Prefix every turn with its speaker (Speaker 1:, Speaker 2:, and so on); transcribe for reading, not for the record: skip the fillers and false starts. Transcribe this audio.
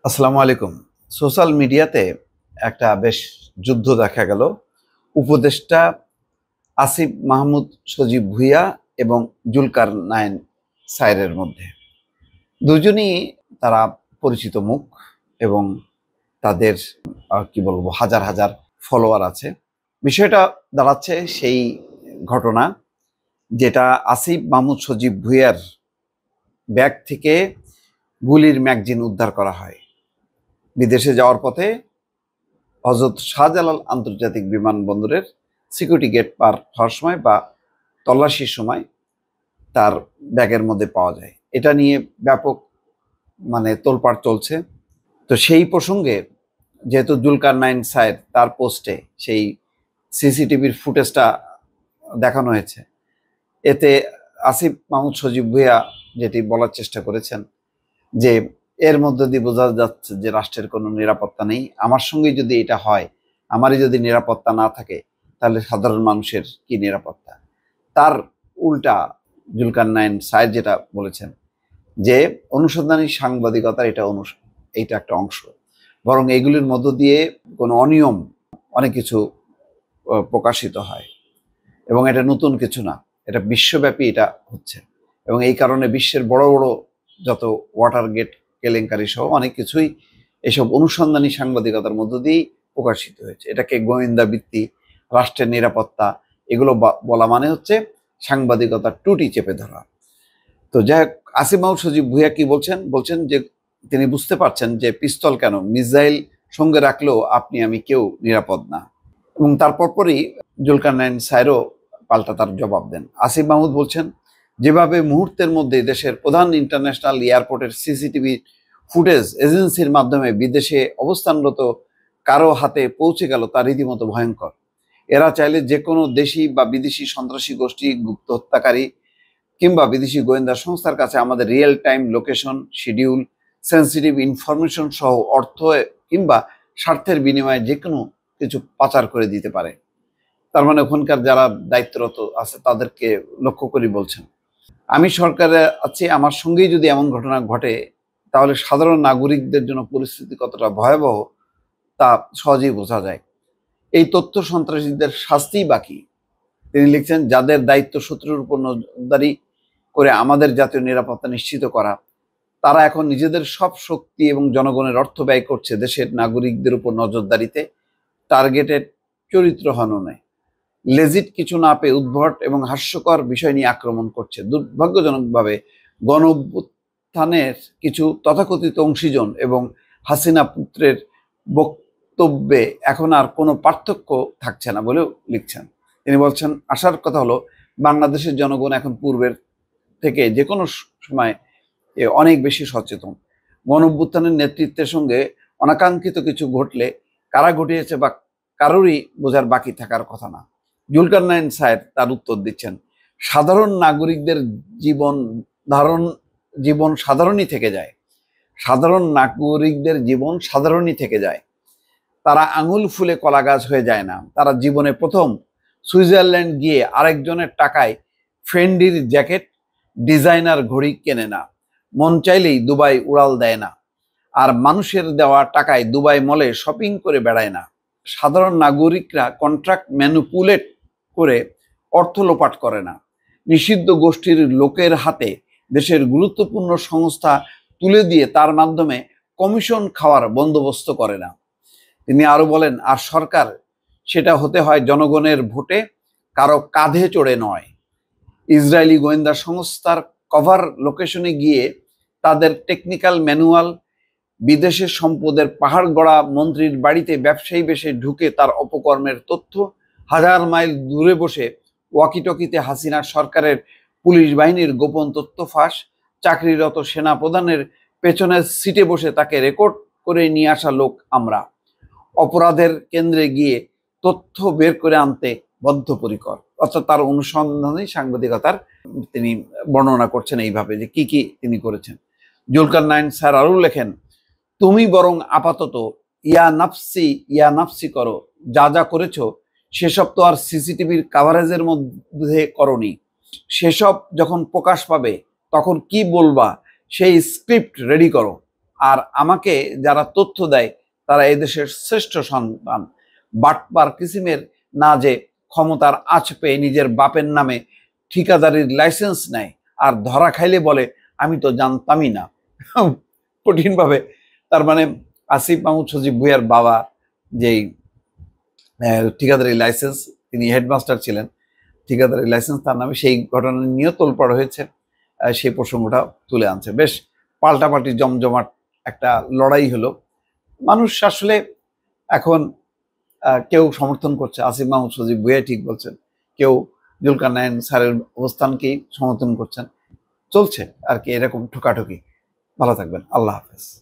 Speaker 1: আসসালামু আলাইকুম। সোশ্যাল মিডিয়াতে একটা বেশ যুদ্ধ দেখা গেল উপদেষ্টা আসিফ মাহমুদ সজীব ভুঁইয়া এবং জুলকার নাইন সায়েরের মধ্যে। দুজনই তারা পরিচিত মুখ এবং তাদের কি বলবো হাজার হাজার ফলোয়ার আছে। বিষয়টা দাঁড়াচ্ছে সেই ঘটনা যেটা আসিফ মাহমুদ সজীব ভুঁইয়ার ব্যাগ থেকে গুলির ম্যাগজিন উদ্ধার করা হয়। বিদেশে যাওয়ার পথে হজরত শাহজালাল আন্তর্জাতিক বিমানবন্দরের সিকিউরিটি গেট পার হওয়ার সময় বা তল্লাশির সময় তার ব্যাগের মধ্যে পাওয়া যায়। এটা নিয়ে ব্যাপক তোলপাড় চলছে। তো সেই প্রসঙ্গে যেহেতু জুলকার নাইন সায়ের তার পোস্টে সেই সিসিটিভির ফুটেজটা দেখানো হয়েছে, এতে আসিফ মাহমুদ সজীব ভুঁইয়া যেটি বলার চেষ্টা করেছেন যে এর মধ্যে দিয়ে বোঝা যাচ্ছে যে রাষ্ট্রের কোনো নিরাপত্তা নেই। আমার সঙ্গে যদি এটা হয়, আমারই যদি নিরাপত্তা না থাকে, তাহলে সাধারণ মানুষের কি নিরাপত্তা? তার উল্টা জুলকার নাইন সায়ের যেটা বলেছেন যে অনুসন্ধানী সাংবাদিকতার এইটা একটা অংশ, বরং এইগুলির মধ্য দিয়ে কোনো অনিয়ম অনেক কিছু প্রকাশিত হয় এবং এটা নতুন কিছু না, এটা বিশ্বব্যাপী এটা হচ্ছে এবং এই কারণে বিশ্বের বড় বড় যত ওয়াটার গেট কেলেঙ্কারি সহ অনেক কিছুই এসব অনুসন্ধানী সাংবাদিকতার মধ্য দিয়েই প্রকাশিত হয়েছে। এটাকে গোয়েন্দা বৃত্তি, রাষ্ট্রের নিরাপত্তা, এগুলো বলা মানে হচ্ছে সাংবাদিকতার টুটি চেপে ধরা। তো যাই হোক, আসিফ মাহমুদ সজীব ভুঁইয়া কি বলছেন যে তিনি বুঝতে পারছেন যে পিস্তল কেন, মিসাইল সঙ্গে রাখলেও আপনি আমি কেউ নিরাপদ না। এবং তারপর পরই জুলকার নাইন সায়েরও পাল্টা তার জবাব দেন। আসিফ মাহমুদ বলছেন, যেভাবে মুহূর্তের মধ্যে দেশের প্রধান ইন্টারন্যাশনাল এয়ারপোর্টের সিসিটিভি ফুটেজ এজেন্সির মাধ্যমে বিদেশে অবস্থানরত কারো হাতে পৌঁছে গেল তা রীতিমতো ভয়ঙ্কর। এরা চাইলে যে কোনো দেশি বা বিদেশি সন্ত্রাসী গোষ্ঠী, গুপ্ত হত্যাকারী কিংবা বিদেশি গোয়েন্দা সংস্থার কাছে আমাদের real time location, schedule, sensitive information সহ অর্থ কিংবা স্বার্থের বিনিময়ে যে কোনো কিছু পাচার করে দিতে পারে। তার মানে ওখানকার যারা দায়িত্বরত আছে তাদেরকে লক্ষ্য করে বলছেন, আমি সরকারে আছি, আমার সঙ্গেই যদি এমন ঘটনা ঘটে তাহলে সাধারণ নাগরিকদের জন্য পরিস্থিতি কতটা ভয়াবহ তা সহজেই বোঝা যায়। এই তথ্য সন্ত্রাসীদের শাস্তি বাকি। তিনি লিখছেন, যাদের দায়িত্ব শত্রুর উপর নজরদারি করে আমাদের জাতীয় নিরাপত্তা নিশ্চিত করা, তারা এখন নিজেদের সব শক্তি এবং জনগণের অর্থ ব্যয় করছে দেশের নাগরিকদের উপর নজরদারিতে, টার্গেটেড চরিত্র হননে। লেজিট কিছু না পেয়ে উদ্ভট এবং হাস্যকর বিষয় নিয়ে আক্রমণ করছে। দুর্ভাগ্যজনকভাবে গণ অভ্যুত্থানের কিছু তথাকথিত অংশীজন এবং হাসিনা পুত্রের বক্তব্যে এখন আর কোনো পার্থক্য থাকছে না বলেও লিখছেন। তিনি বলছেন, আশার কথা হলো বাংলাদেশের জনগণ এখন পূর্বের থেকে যে কোনো সময় অনেক বেশি সচেতন। গণ অভ্যুত্থানের নেতৃত্বের সঙ্গে অনাকাঙ্ক্ষিত কিছু ঘটলে কারা ঘটিয়েছে বা কারোরই বোঝার বাকি থাকার কথা না। জুলকার নাইন সায়ের তার উত্তর দিচ্ছেন, সাধারণ নাগরিকদের জীবন সাধারণই থেকে যায়। সাধারণ নাগরিকদের জীবন সাধারণই থেকে যায়। তারা আঙুল ফুলে কলা গাছ হয়ে যায় না। তারা জীবনে প্রথম সুইজারল্যান্ড গিয়ে আরেকজনের টাকায় ফেন্ডির জ্যাকেট, ডিজাইনার ঘড়ি কেনে না। মন চাইলেই দুবাই উড়াল দেয় না। আর মানুষের দেওয়া টাকায় দুবাই মলে শপিং করে বেড়ায় না। সাধারণ নাগরিকরা কন্ট্রাক্ট ম্যানুপুলেট করে অর্থ লোপাট করে না। নিষিদ্ধ গোষ্ঠীর লোকের হাতে দেশের গুরুত্বপূর্ণ সংস্থা তুলে দিয়ে তার মাধ্যমে কমিশন খাওয়ার বন্দোবস্ত করে না। তিনি আরো বলেন, আর সরকার সেটা হতে হয় জনগণের ভোটে, কারো কাঁধে চড়ে নয়। ইসরায়েলি গোয়েন্দা সংস্থার কভার লোকেশনে গিয়ে তাদের টেকনিক্যাল ম্যানুয়াল, বিদেশের সম্পদের পাহাড় গড়া মন্ত্রীর বাড়িতে ব্যবসায়ী বেশে ঢুকে তার অপকর্মের তথ্য, হাজার মাইল দূরে বসে ওয়াকিটকিতে হাসিনার সরকারের পুলিশ বাহিনীর গোপন তথ্য ফাঁস, চাকরিরত সেনা প্রধানের পেছনের সিটে বসে তাকে রেকর্ড করে নিয়ে আসা লোক আমরা। অপরাধের কেন্দ্রে গিয়ে তথ্য বের করে আনতে বদ্ধপরিকর। অর্থাৎ তার অনুসন্ধানী সাংবাদিকতার তিনি বর্ণনা করছেন এইভাবে যে কি কি তিনি করেছেন। জুলকার নাইন স্যার আরও লেখেন, তুমি বরং আপাতত ইয়া নাফসি করো, যা যা করেছ সেসব তো আর সিসিটিভির কাভারেজের মধ্যে করনি। সেসব যখন প্রকাশ পাবে তখন কি বলবা সেই স্ক্রিপ্ট রেডি করো। আর আমাকে যারা তথ্য দেয় তারা এই দেশের শ্রেষ্ঠ সন্তান। বাটপার কিসিমের না যে ক্ষমতার আঁচ পেয়ে নিজের বাপের নামে ঠিকাদারির লাইসেন্স নেয় আর ধরা খাইলে বলে আমি তো জানতামই না। কঠিনভাবে তার মানে আসিফ মাহমুদ সজীব ভুঁইয়ার বাবা যেই ঠিকাদারি লাইসেন্স, তিনি হেডমাস্টার ছিলেন, ঠিকাদারি লাইসেন্স তার নামে, সেই ঘটনা নিয়েও তোলপাড় হয়েছে। সেই প্রসঙ্গটা তুলে আনছে। বেশ পাল্টাপাল্টি জমজমাট একটা লড়াই হলো। মানুষ আসলে এখন কেউ সমর্থন করছে আসিফ মাহমুদ সজীব ভুঁইয়া, ঠিক বলছেন, কেউ জুলকারনাইন স্যারের অবস্থানকেই সমর্থন করছেন। চলছে আর কি এরকম ঠোকাঠুকি। ভালো থাকবেন, আল্লাহ হাফেজ।